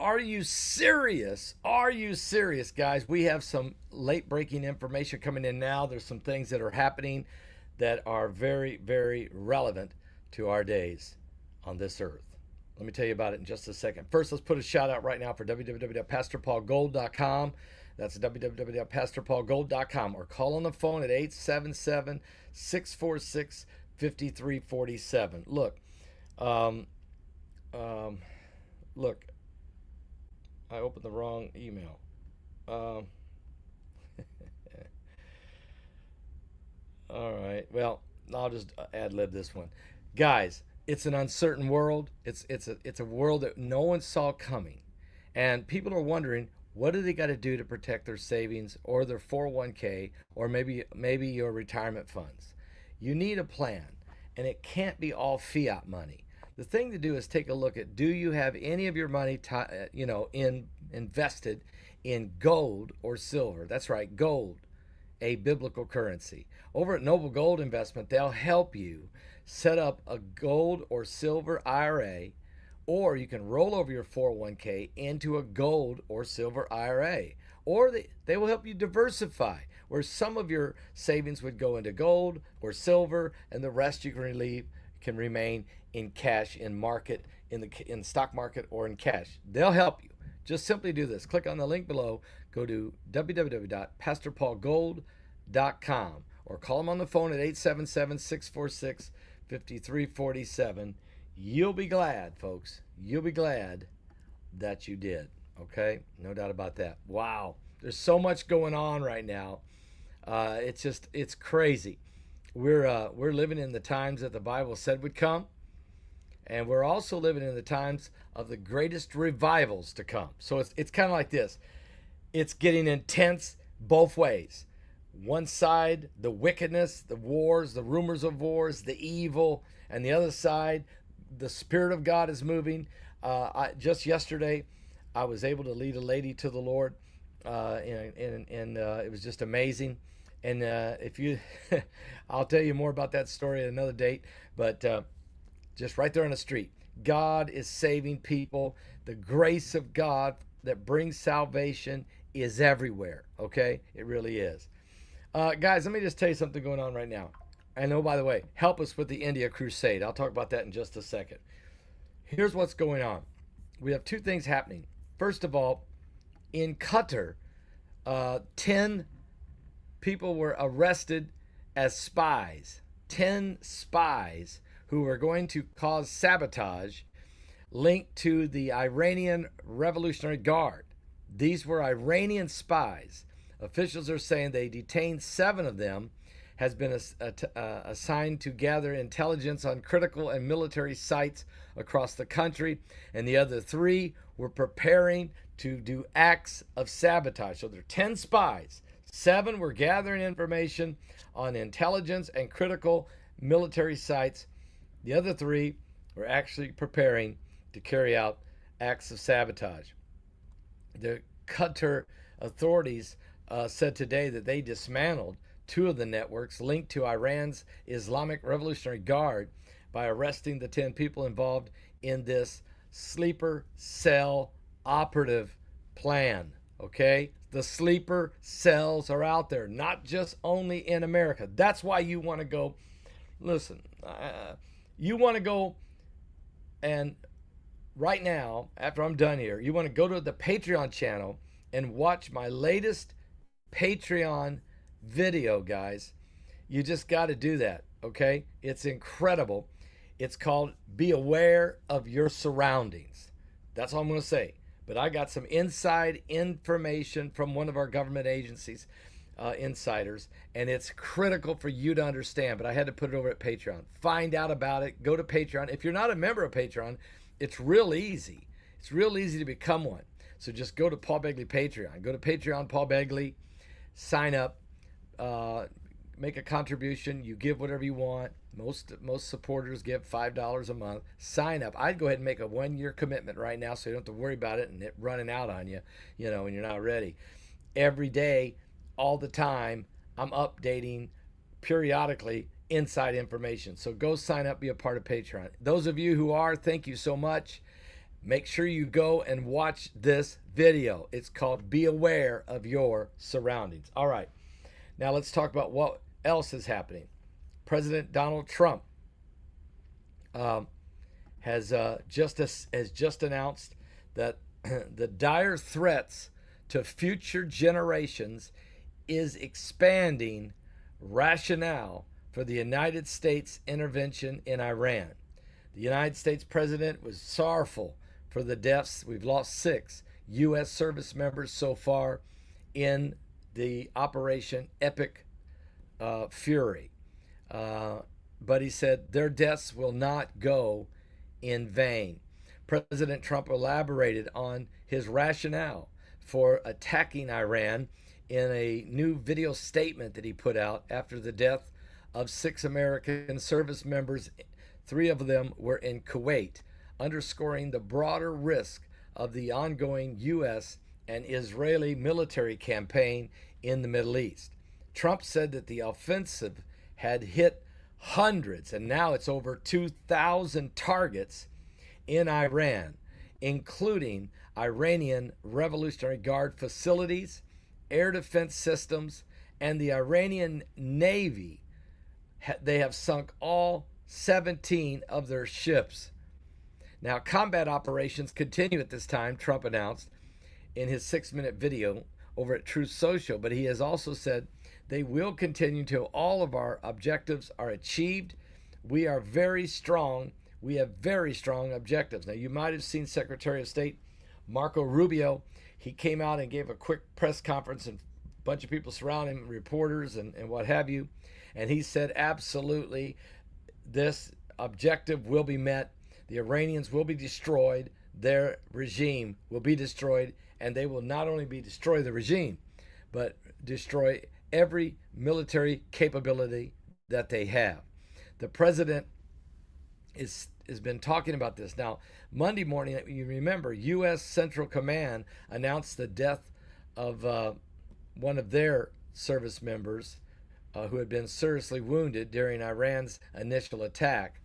Are you serious? Are you serious, guys? We have some late breaking information coming in now. There's some things that are happening that are very, very relevant to our days on this earth. Let me tell you about it in just a second. First, let's put a shout out right now for www.pastorpaulgold.com. That's www.pastorpaulgold.com, or call on the phone at 877 646 5347. Look, I opened the wrong email. All right. Well, I'll just ad lib this one, guys. It's an uncertain world. It's a world that no one saw coming, and people are wondering what do they got to do to protect their savings or their 401k or maybe your retirement funds. You need a plan, and it can't be all fiat money. The thing to do is take a look at, do you have any of your money invested in gold or silver? That's right, gold, a biblical currency. Over at Noble Gold Investment, they'll help you set up a gold or silver IRA, or you can roll over your 401k into a gold or silver IRA, or they will help you diversify, where some of your savings would go into gold or silver and the rest you can remain in cash, in the stock market, or in cash. They'll help you. Just simply do this. Click on the link below, go to www.pastorpaulgold.com, or call them on the phone at 877 646 5347. You'll be glad, folks. You'll be glad that you did. Okay? No doubt about that. Wow. There's so much going on right now. It's crazy. We're living in the times that the Bible said would come, and we're also living in the times of the greatest revivals to come. So it's kind of like this. It's getting intense both ways. One side, the wickedness, the wars, the rumors of wars, the evil, and the other side, the Spirit of God is moving. Just yesterday, I was able to lead a lady to the Lord, and it was just amazing. And if you, I'll tell you more about that story at another date, but just right there on the street, God is saving people. The grace of God that brings salvation is everywhere, okay? It really is. Guys, let me just tell you something going on right now. And oh, by the way, help us with the India Crusade. I'll talk about that in just a second. Here's what's going on. We have two things happening. First of all, in Qatar, 10 people were arrested as spies. 10 spies who were going to cause sabotage linked to the Iranian Revolutionary Guard. These were Iranian spies. Officials are saying they detained 7 of them, has been assigned to gather intelligence on critical and military sites across the country, and the other 3 were preparing to do acts of sabotage. So there are 10 spies. 7 were gathering information on intelligence and critical military sites. The other 3 were actually preparing to carry out acts of sabotage. The Qatar authorities said today that they dismantled 2 of the networks linked to Iran's Islamic Revolutionary Guard by arresting the 10 people involved in this sleeper cell operative plan. Okay? The sleeper cells are out there, not just only in America. That's why you want to go, listen, you want to go, and right now, after I'm done here, you want to go to the Patreon channel and watch my latest Patreon video, guys. You just got to do that, okay? It's incredible. It's called Be Aware of Your Surroundings. That's all I'm going to say. But I got some inside information from one of our government agencies, insiders, and it's critical for you to understand, but I had to put it over at Patreon. Find out about it. Go to Patreon. If you're not a member of Patreon, it's real easy. It's real easy to become one. So just go to Paul Begley Patreon. Go to Patreon, Paul Begley, sign up, make a contribution. You give whatever you want. Most supporters give $5 a month. Sign up. I'd go ahead and make a 1-year commitment right now, so you don't have to worry about it and it running out on you, when you're not ready. Every day, all the time, I'm updating periodically inside information. So go sign up, be a part of Patreon. Those of you who are, thank you so much. Make sure you go and watch this video. It's called Be Aware of Your Surroundings. All right, now let's talk about what else is happening. President Donald Trump has just announced that the dire threats to future generations is expanding rationale for the United States intervention in Iran. The United States president was sorrowful for the deaths. We've lost 6 U.S. service members so far in the Operation Epic Fury. But he said their deaths will not go in vain. President Trump elaborated on his rationale for attacking Iran in a new video statement that he put out after the death of 6 American service members. 3 of them were in Kuwait, underscoring the broader risk of the ongoing U.S. and Israeli military campaign in the Middle East. Trump said that the offensive had hit hundreds, and now it's over 2,000 targets in Iran, including Iranian Revolutionary Guard facilities, air defense systems, and the Iranian Navy. They have sunk all 17 of their ships. Now, combat operations continue at this time, Trump announced in his 6-minute video over at Truth Social, but he has also said they will continue till all of our objectives are achieved. We are very strong. We have very strong objectives. Now, you might have seen Secretary of State Marco Rubio. He came out and gave a quick press conference, and a bunch of people surrounding him, reporters and what have you. And he said, absolutely, this objective will be met. The Iranians will be destroyed. Their regime will be destroyed. And they will not only destroy the regime, but destroy every military capability that they have. The president has been talking about this. Now, Monday morning, you remember, U.S. Central Command announced the death of one of their service members who had been seriously wounded during Iran's initial attack,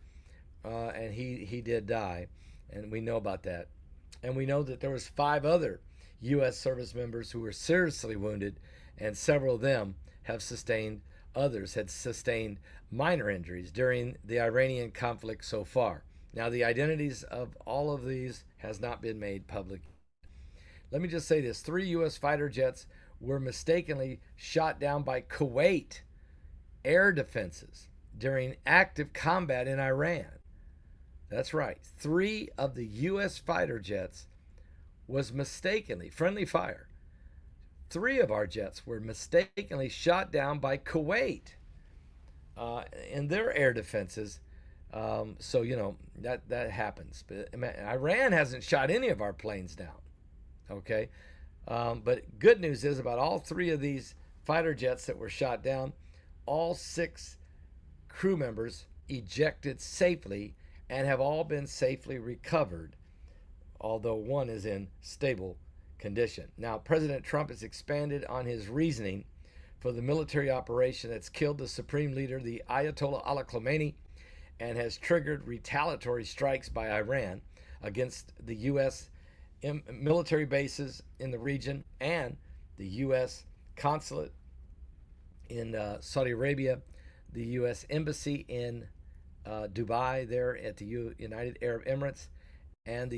and he did die, and we know about that. And we know that there was 5 other U.S. service members who were seriously wounded, and several of them others had sustained minor injuries during the Iranian conflict so far. Now, the identities of all of these has not been made public. Let me just say this. 3 U.S. fighter jets were mistakenly shot down by Kuwait air defenses during active combat in Iran. That's right. 3 of the U.S. fighter jets was mistakenly, friendly fire. 3 of our jets were mistakenly shot down by Kuwait in their air defenses. So, you know, that happens. But Iran hasn't shot any of our planes down. Okay. But good news is about all 3 of these fighter jets that were shot down, all 6 crew members ejected safely and have all been safely recovered, although 1 is in stable condition. Now, President Trump has expanded on his reasoning for the military operation that's killed the supreme leader, the Ayatollah Ali Khamenei, and has triggered retaliatory strikes by Iran against the U.S. military bases in the region and the U.S. consulate in Saudi Arabia, the U.S. embassy in Dubai there at the United Arab Emirates, and the